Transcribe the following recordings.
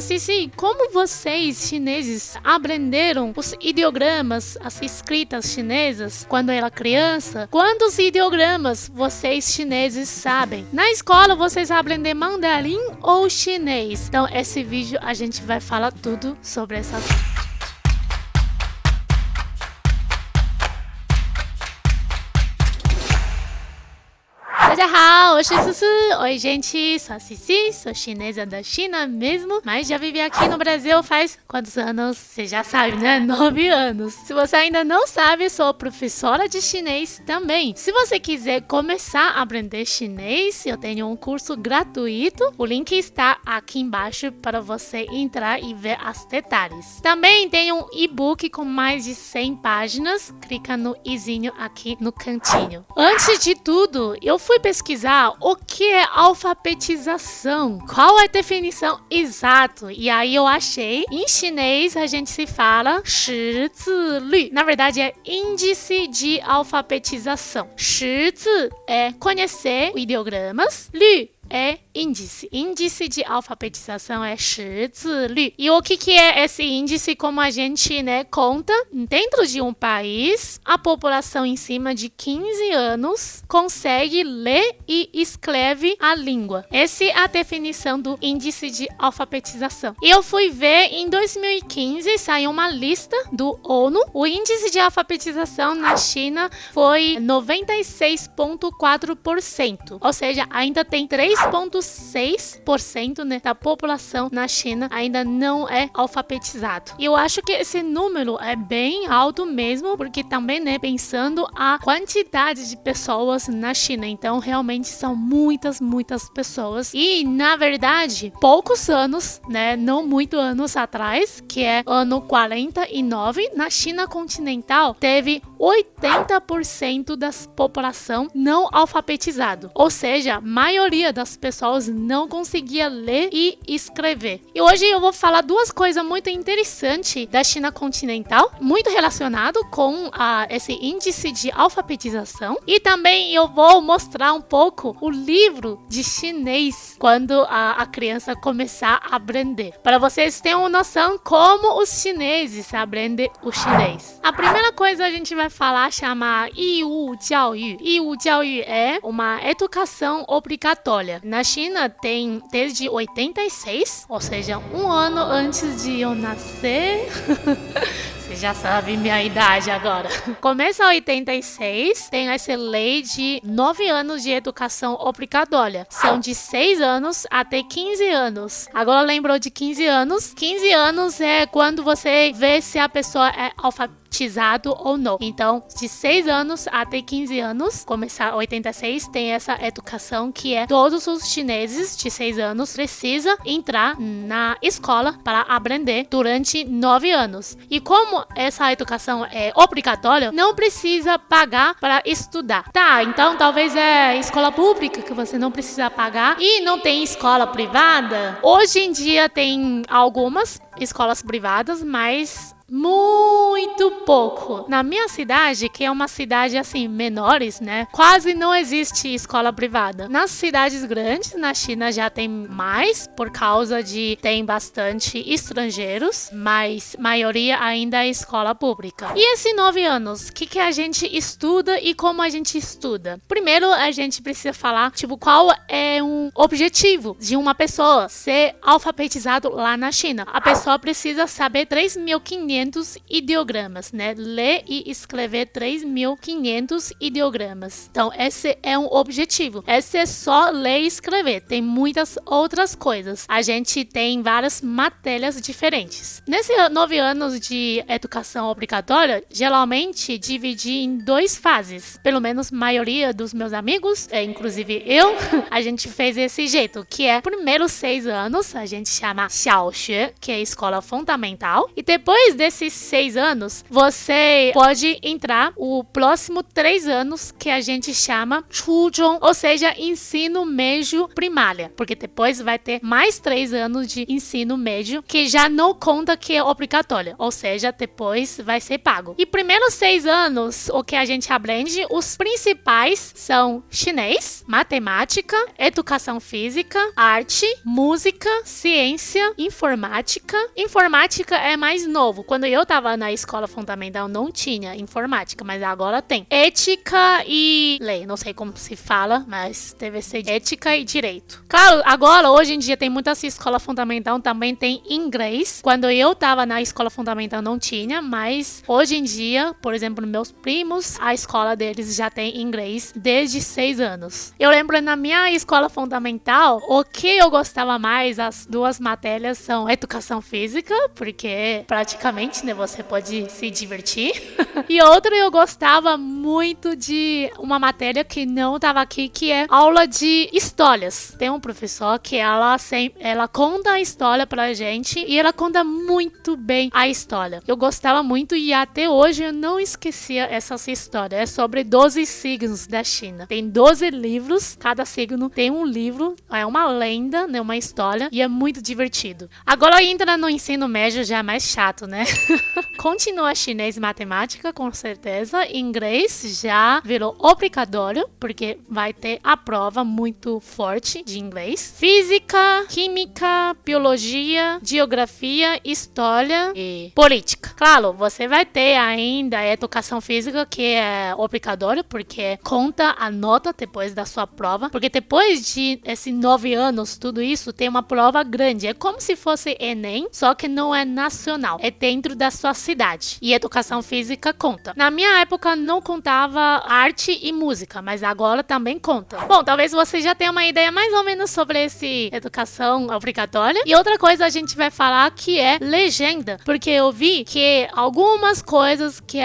Cici, como vocês chineses aprenderam os ideogramas, as escritas chinesas quando era criança? Quantos ideogramas vocês chineses sabem? Na escola vocês aprendem mandarim ou chinês? Então esse vídeo a gente vai falar tudo sobre essas. 大家好，我是思思。Oi, gente, sou a Cici, sou chinesa da China mesmo, mas já vivi aqui no Brasil faz quantos anos? Você já sabe, né? 9 anos. Se você ainda não sabe, sou professora de chinês também. Se você quiser começar a aprender chinês, eu tenho um curso gratuito. O link está aqui embaixo para você entrar e ver as detalhes. Também tem um e-book com mais de 100 páginas. Clica no izinho aqui no cantinho. Antes de tudo, eu fui pesquisar o que é alfabetização, qual é a definição exata, e aí eu achei, em chinês a gente se fala 识字率, na verdade é índice de alfabetização. 识字 é conhecer ideogramas, 率 é índice. Índice de alfabetização é 识字率. E o que é esse índice? Como a gente, conta, dentro de um país, a população em cima de 15 anos consegue ler e escreve a língua. Essa é a definição do índice de alfabetização. E eu fui ver, em 2015, saiu uma lista do ONU. O índice de alfabetização na China foi 96,4%. Ou seja, ainda tem 3,6% da população na China ainda não é alfabetizado. E eu acho que esse número é bem alto mesmo, porque também, pensando a quantidade de pessoas na China. Então, realmente são muitas pessoas. E, na verdade, poucos anos, não muito anos atrás, que é ano 49, na China continental, teve 80% da população não alfabetizado. Ou seja, a maioria das pessoas não conseguia ler e escrever. E hoje eu vou falar duas coisas muito interessantes da China continental, muito relacionado com esse índice de alfabetização. E também eu vou mostrar um pouco o livro de chinês quando a criança começar a aprender, para vocês terem uma noção como os chineses aprendem o chinês. A primeira coisa a gente vai falar chama Yiwu Jiaoyu. Yiwu Jiaoyu é uma educação obrigatória. Na China tem desde 86, ou seja, um ano antes de eu nascer. Você já sabe minha idade agora. Começa em 86, tem essa lei de 9 anos de educação obrigatória. São de 6 anos até 15 anos. Agora lembrou de 15 anos? 15 anos é quando você vê se a pessoa é alfabetizado ou não. Então, de 6 anos até 15 anos, começar 86, tem essa educação que é todos os chineses de 6 anos precisam entrar na escola para aprender durante 9 anos. E como essa educação é obrigatória, não precisa pagar para estudar. Tá, então talvez é escola pública que você não precisa pagar e não tem escola privada. Hoje em dia tem algumas escolas privadas, mas muito pouco. Na minha cidade, que é uma cidade assim, menores, quase não existe escola privada. Nas cidades grandes, na China já tem mais, por causa de tem bastante estrangeiros, mas maioria ainda é escola pública. E esses 9 anos, o que a gente estuda e como a gente estuda? Primeiro, a gente precisa falar, qual é um objetivo de uma pessoa ser alfabetizado lá na China. A pessoa precisa saber 3.500 ideogramas, ler e escrever 3.500 ideogramas. Então, esse é um objetivo. Esse é só ler e escrever. Tem muitas outras coisas. A gente tem várias matérias diferentes. Nesses 9 anos de educação obrigatória, geralmente dividi em 2 fases. Pelo menos a maioria dos meus amigos, inclusive eu, a gente fez esse jeito, que é primeiros 6 anos, a gente chama 小学, que é escola fundamental. E depois desses 6 anos, você pode entrar o próximo 3 anos que a gente chama 初中, ou seja, ensino médio primária, porque depois vai ter mais 3 anos de ensino médio que já não conta que é obrigatório, ou seja, depois vai ser pago. E primeiros 6 anos, o que a gente aprende, os principais são chinês, matemática, educação física, arte, música, ciência, informática. Informática é mais novo. Quando eu tava na escola fundamental não tinha informática, mas agora tem. Ética e lei, não sei como se fala, mas deve ser ética e direito. Claro, agora, hoje em dia, tem muitas escolas fundamental, também tem inglês. Quando eu tava na escola fundamental não tinha, mas hoje em dia, por exemplo, meus primos, a escola deles já tem inglês desde 6 anos. Eu lembro na minha escola fundamental, o que eu gostava mais, as 2 matérias são educação física, porque praticamente, né, você pode se divertir. E outra eu gostava muito de uma matéria que não estava aqui, que é aula de histórias. Tem um professor que ela conta a história pra gente e ela conta muito bem a história. Eu gostava muito e até hoje eu não esquecia essas histórias. É sobre 12 signos da China. Tem 12 livros, cada signo tem um livro, é uma lenda, né, uma história, e é muito divertido. Agora entra no ensino médio, já é mais chato, né? Continua chinês e matemática, com certeza. Inglês já virou obrigatório, porque vai ter a prova muito forte de inglês. Física, química, biologia, geografia, história e política. Claro, você vai ter ainda a educação física, que é obrigatório, porque conta a nota depois da sua prova. Porque depois de esses 9 anos, tudo isso, tem uma prova grande. É como se fosse Enem, só que não é nacional. É dentro da sua cidade. E educação física conta. Na minha época, não contava arte e música, mas agora também conta. Bom, talvez você já tenha uma ideia mais ou menos sobre essa educação obrigatória. E outra coisa a gente vai falar que é legenda, porque eu vi que algumas coisas que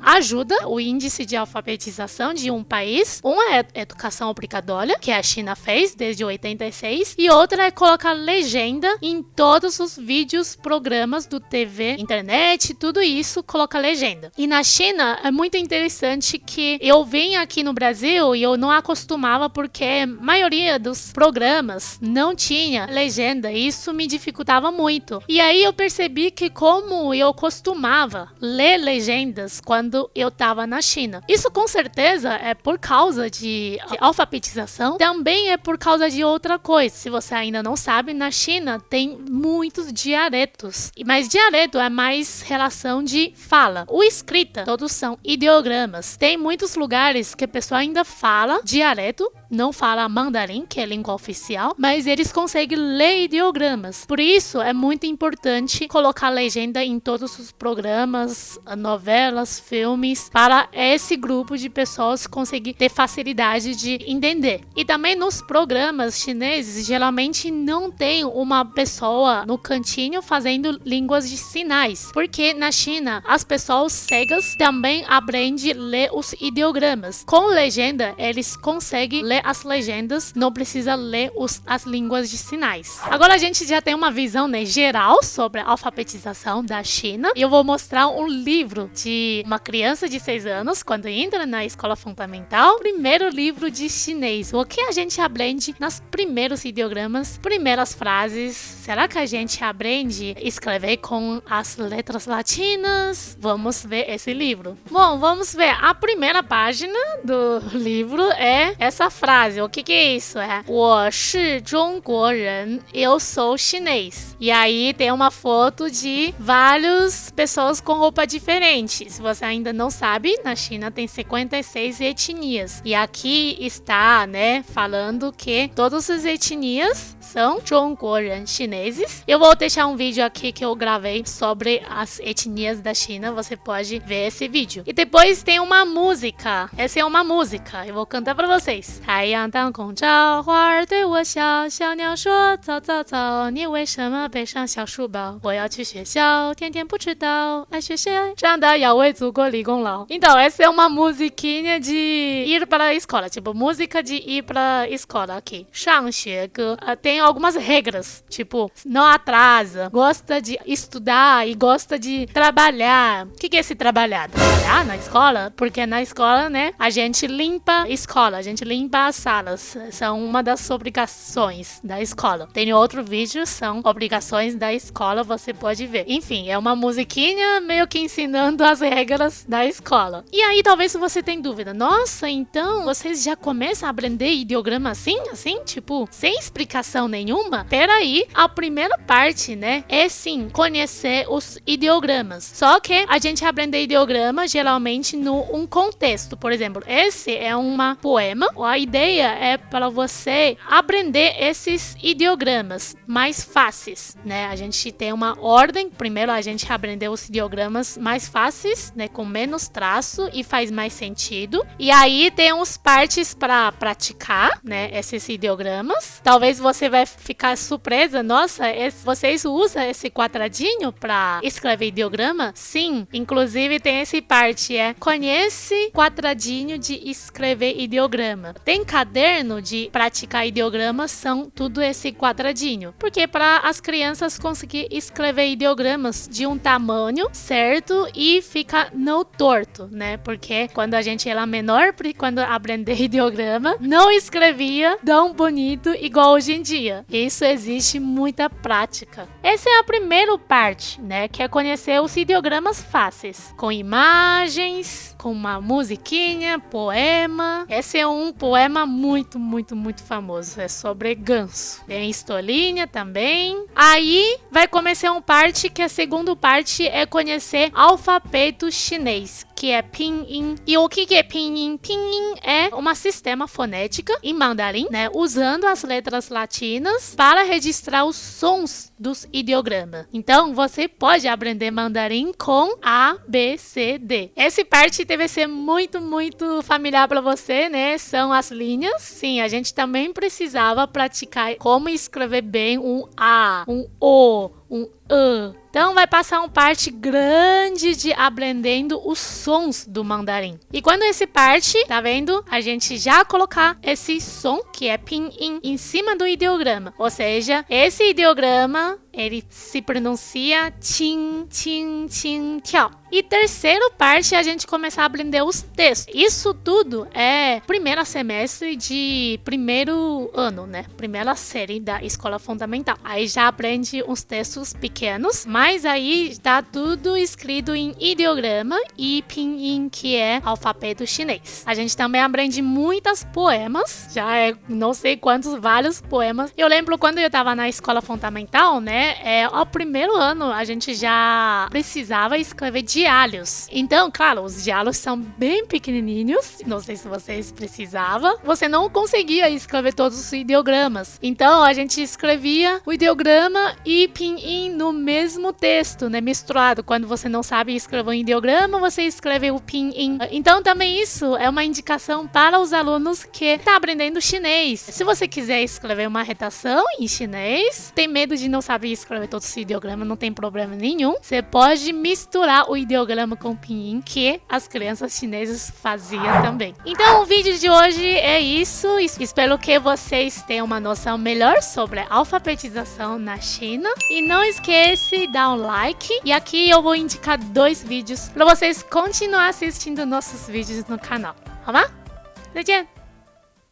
ajuda o índice de alfabetização de um país, uma é educação obrigatória, que a China fez desde 86, e outra é colocar legenda em todos os vídeos, programas do TV, internet, tudo isso coloca legenda. E na China é muito interessante que eu vim aqui no Brasil e eu não acostumava porque a maioria dos programas não tinha legenda, e isso me dificultava muito. E aí eu percebi que como eu costumava ler legendas quando eu estava na China. Isso com certeza é por causa de alfabetização, também é por causa de outra coisa. Se você ainda não sabe, na China tem muitos dialetos, mas dialeto é mais relação de fala. O escrita, todos são ideogramas. Tem muitos lugares que a pessoa ainda fala dialeto, não fala mandarim, que é a língua oficial, mas eles conseguem ler ideogramas. Por isso, é muito importante colocar legenda em todos os programas, novelas, filmes, para esse grupo de pessoas conseguir ter facilidade de entender. E também nos programas chineses, geralmente não tem uma pessoa no cantinho fazendo línguas de sinais, porque na China, as pessoas cegas também aprendem a ler os ideogramas. Com legenda, eles conseguem ler as legendas, não precisa ler as línguas de sinais. Agora a gente já tem uma visão, né, geral sobre a alfabetização da China. E eu vou mostrar um livro de uma criança de 6 anos, quando entra na escola fundamental. Primeiro livro de chinês. O que a gente aprende nos primeiros ideogramas, primeiras frases? Será que a gente aprende a escrever com as letras latinas? Vamos ver esse livro. Bom, vamos ver. A primeira página do livro é essa frase. O que é isso? É 我是中国人, eu sou chinês. E aí tem uma foto de várias pessoas com roupa diferente. Se você ainda não sabe, na China tem 56 etnias. E aqui está, né, falando que todas as etnias são 中国人, chineses. Eu vou deixar um vídeo aqui que eu gravei sobre as etnias da China. Você pode ver esse vídeo. E depois tem uma música. Essa é uma música. Eu vou cantar pra vocês. 太阳当空照，花儿对我笑，小鸟说早早早，你为什么背上小书包？我要去学校，天天不迟到，爱学习，长大要为祖国立功劳。Então, essa é uma musiquinha de ir para a escola, tipo, música de ir para a escola aqui. 上学歌, tem algumas regras, tipo, não atrasa, gosta de estudar e gosta de trabalhar. O que é esse trabalhar? Trabalhar na escola? Porque na escola, né, a gente limpa a escola, a gente limpa as salas. São uma das obrigações da escola. Tem outro vídeo, são obrigações da escola, você pode ver. Enfim, é uma musiquinha meio que ensinando as regras da escola. E aí, talvez você tenha dúvida. Nossa, então vocês já começam a aprender ideograma assim, tipo, sem explicação nenhuma? Peraí, a primeira parte, né, é sim conhecer os ideogramas. Só que a gente aprende ideograma geralmente num contexto. Por exemplo, esse é um poema. A ideia é para você aprender esses ideogramas mais fáceis, né? A gente tem uma ordem. Primeiro a gente aprendeu os ideogramas mais fáceis, né, com menos traço e faz mais sentido. E aí tem uns partes para praticar, né, esses ideogramas. Talvez você vai ficar surpresa. Nossa, vocês usam esse quadradinho para escrever ideograma? Sim, inclusive tem esse parte, conhece quadradinho de escrever ideograma. Tem caderno de praticar ideogramas, são tudo esse quadradinho. Porque para as crianças conseguir escrever ideogramas de um tamanho certo e fica não torto, né? Porque quando a gente era menor, quando aprender ideograma, não escrevia tão bonito igual hoje em dia. Isso existe muita prática. Essa é a primeira parte, né? Que é conhecer os ideogramas fáceis, com imagens, com uma musiquinha, poema. Esse é um poema muito famoso. É sobre ganso. Tem historinha também. Aí vai começar uma parte que a segunda parte é conhecer alfabeto chinês, que é pinyin. E o que é pinyin? Pinyin é um sistema fonético em mandarim, né, usando as letras latinas para registrar os sons dos ideogramas. Então, você pode aprender mandarim com A, B, C, D. Essa parte deve ser muito familiar para você, né? São as linhas. Sim, a gente também precisava praticar como escrever bem um A, um O, um E. Então vai passar uma parte grande de aprendendo os sons do mandarim. E quando esse parte, tá vendo? A gente já colocar esse som, que é pinyin, em cima do ideograma. Ou seja, esse ideograma, ele se pronuncia tin, tin, tin, tiao. E terceira parte, a gente começar a aprender os textos. Isso tudo é primeiro semestre de primeiro ano, né? Primeira série da escola fundamental. Aí já aprende uns textos pequenos, mas aí está tudo escrito em ideograma e pinyin, que é alfabeto chinês. A gente também aprende muitos poemas, já é não sei quantos, vários poemas. Eu lembro quando eu estava na escola fundamental, né? Ao primeiro ano a gente já precisava escrever diálogos. Então, claro, os diálogos são bem pequenininhos. Não sei se vocês precisavam. Você não conseguia escrever todos os ideogramas. Então, a gente escrevia o ideograma e pinyin no mesmo texto, né? Misturado. Quando você não sabe escrever um ideograma, você escreve o pinyin. Então, também isso é uma indicação para os alunos que estão aprendendo chinês. Se você quiser escrever uma redação em chinês, tem medo de não saber escrever todos os ideogramas, não tem problema nenhum. Você pode misturar o ideograma com o pinyin, que as crianças chinesas faziam também. Então, o vídeo de hoje é isso. Espero que vocês tenham uma noção melhor sobre a alfabetização na China. E não esqueça de dar um like. E aqui eu vou indicar 2 vídeos para vocês continuar assistindo nossos vídeos no canal. 好吗？再见。